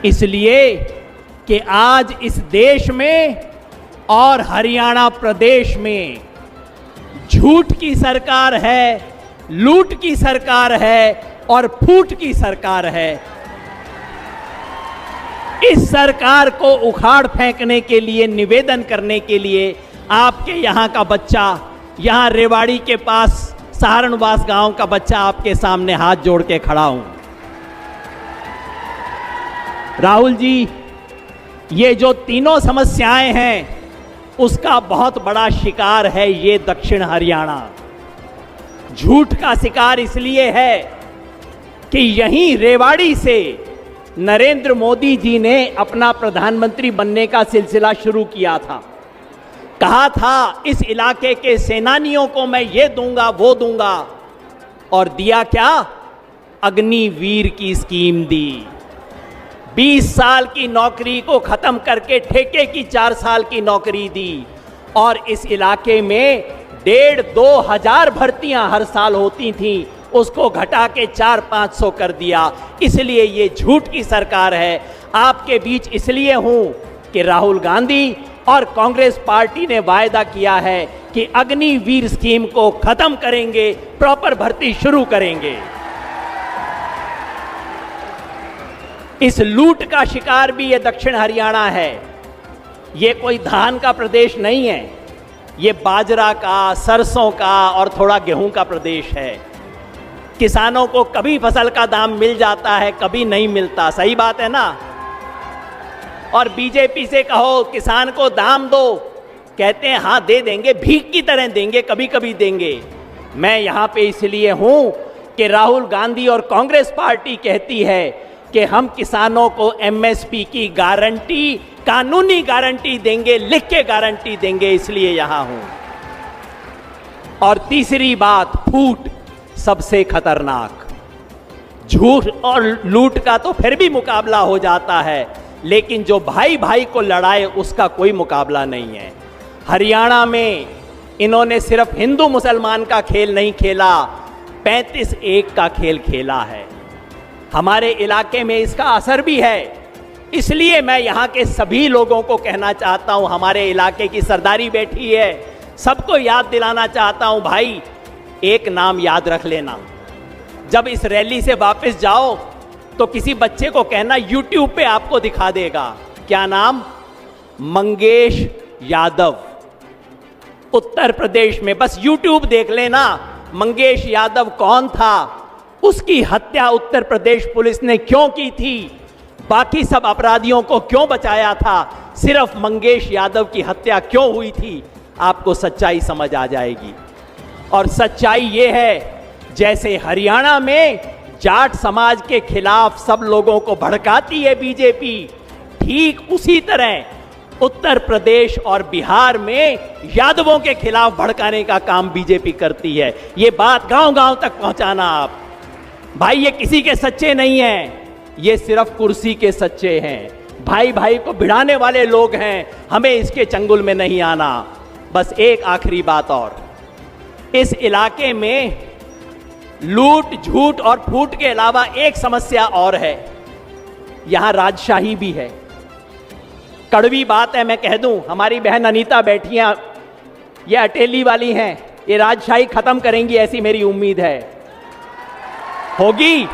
इसलिए कि आज इस देश में और हरियाणा प्रदेश में झूठ की सरकार है, लूट की सरकार है और फूट की सरकार है। इस सरकार को उखाड़ फेंकने के लिए, निवेदन करने के लिए आपके यहाँ का बच्चा, यहाँ रेवाड़ी के पास सहारणवास गांव का बच्चा आपके सामने हाथ जोड़ के खड़ा हूं। राहुल जी, ये जो तीनों समस्याएं हैं उसका बहुत बड़ा शिकार है ये दक्षिण हरियाणा। झूठ का शिकार इसलिए है कि यहीं रेवाड़ी से नरेंद्र मोदी जी ने अपना प्रधानमंत्री बनने का सिलसिला शुरू किया था। कहा था इस इलाके के सेनानियों को मैं ये दूंगा वो दूंगा, और दिया क्या? अग्निवीर की स्कीम दी। 20 साल की नौकरी को खत्म करके ठेके की 4 साल की नौकरी दी, और इस इलाके में 1,500-2 हजार भर्तियां हर साल होती थीं, उसको घटा के 400-500 कर दिया। इसलिए ये झूठ की सरकार है। आपके बीच इसलिए हूं कि राहुल गांधी और कांग्रेस पार्टी ने वायदा किया है कि अग्निवीर स्कीम को खत्म करेंगे, प्रॉपर भर्ती शुरू करेंगे। इस लूट का शिकार भी ये दक्षिण हरियाणा है। ये कोई धान का प्रदेश नहीं है, ये बाजरा का, सरसों का और थोड़ा गेहूं का प्रदेश है। किसानों को कभी फसल का दाम मिल जाता है, कभी नहीं मिलता। सही बात है ना? और बीजेपी से कहो किसान को दाम दो, कहते हैं हाँ दे देंगे, भीख की तरह देंगे, कभी कभी देंगे। मैं यहां पे इसलिए हूं कि राहुल गांधी और कांग्रेस पार्टी कहती है कि हम किसानों को एमएसपी की गारंटी, कानूनी गारंटी देंगे, लिख के गारंटी देंगे, इसलिए यहां हूं। और तीसरी बात, फूट सबसे खतरनाक। झूठ और लूट का तो फिर भी मुकाबला हो जाता है, लेकिन जो भाई भाई को लड़ाए उसका कोई मुकाबला नहीं है। हरियाणा में इन्होंने सिर्फ हिंदू मुसलमान का खेल नहीं खेला, 35-1 का खेल खेला है। हमारे इलाके में इसका असर भी है। इसलिए मैं यहाँ के सभी लोगों को कहना चाहता हूँ, हमारे इलाके की सरदारी बैठी है, सबको याद दिलाना चाहता हूँ, भाई एक नाम याद रख लेना। जब इस रैली से वापस जाओ तो किसी बच्चे को कहना, YouTube पे आपको दिखा देगा। क्या नाम? मंगेश यादव। उत्तर प्रदेश में बस YouTube देख लेना, मंगेश यादव कौन था, उसकी हत्या उत्तर प्रदेश पुलिस ने क्यों की थी, बाकी सब अपराधियों को क्यों बचाया था, सिर्फ मंगेश यादव की हत्या क्यों हुई थी, आपको सच्चाई समझ आ जाएगी। और सच्चाई ये है, जैसे हरियाणा में जाट समाज के खिलाफ सब लोगों को भड़काती है बीजेपी, ठीक उसी तरह उत्तर प्रदेश और बिहार में यादवों के खिलाफ भड़काने का काम बीजेपी करती है। ये बात गांव-गांव तक पहुंचाना आप। भाई ये किसी के सच्चे नहीं हैं, ये सिर्फ कुर्सी के सच्चे हैं। भाई भाई को भिड़ाने वाले लोग हैं, हमें इसके चंगुल में नहीं आना। बस एक आखिरी बात और, इस इलाके में लूट, झूठ और फूट के अलावा एक समस्या और है, यहां राजशाही भी है। कड़वी बात है, मैं कह दूं, हमारी बहन अनीता बैठी हैं, ये अटेली वाली हैं, ये राजशाही खत्म करेंगी ऐसी मेरी उम्मीद है। होगी?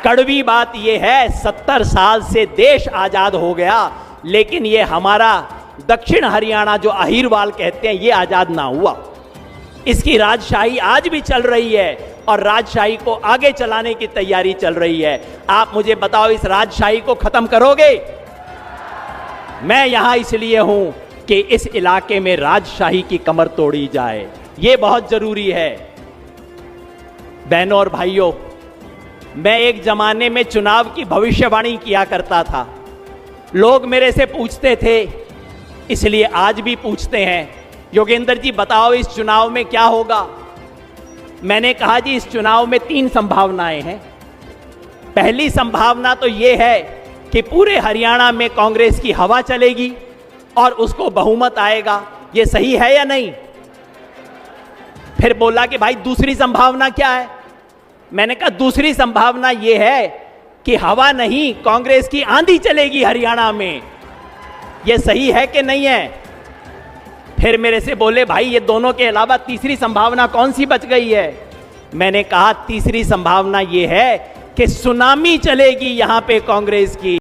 कड़वी बात ये है, 70 साल से देश आजाद हो गया, लेकिन ये हमारा दक्षिण हरियाणा जो अहीरवाल कहते हैं, ये आजाद ना हुआ। इसकी राजशाही आज भी चल रही है और राजशाही को आगे चलाने की तैयारी चल रही है। आप मुझे बताओ, इस राजशाही को खत्म करोगे? मैं यहां इसलिए हूं कि इस इलाके में राजशाही की कमर तोड़ी जाए, यह बहुत जरूरी है। बहनों और भाइयों, मैं एक जमाने में चुनाव की भविष्यवाणी किया करता था। लोग मेरे से पूछते थे, इसलिए आज भी पूछते हैं, योगेंद्र जी बताओ इस चुनाव में क्या होगा। मैंने कहा जी इस चुनाव में 3 संभावनाएं हैं। पहली संभावना तो यह है कि पूरे हरियाणा में कांग्रेस की हवा चलेगी और उसको बहुमत आएगा। यह सही है या नहीं? फिर बोला कि भाई दूसरी संभावना क्या है? मैंने कहा दूसरी संभावना यह है कि हवा नहीं कांग्रेस की आंधी चलेगी हरियाणा में। यह सही है कि नहीं है? फिर मेरे से बोले भाई ये दोनों के अलावा तीसरी संभावना कौन सी बच गई है? मैंने कहा तीसरी संभावना यह है कि सुनामी चलेगी यहां पे कांग्रेस की।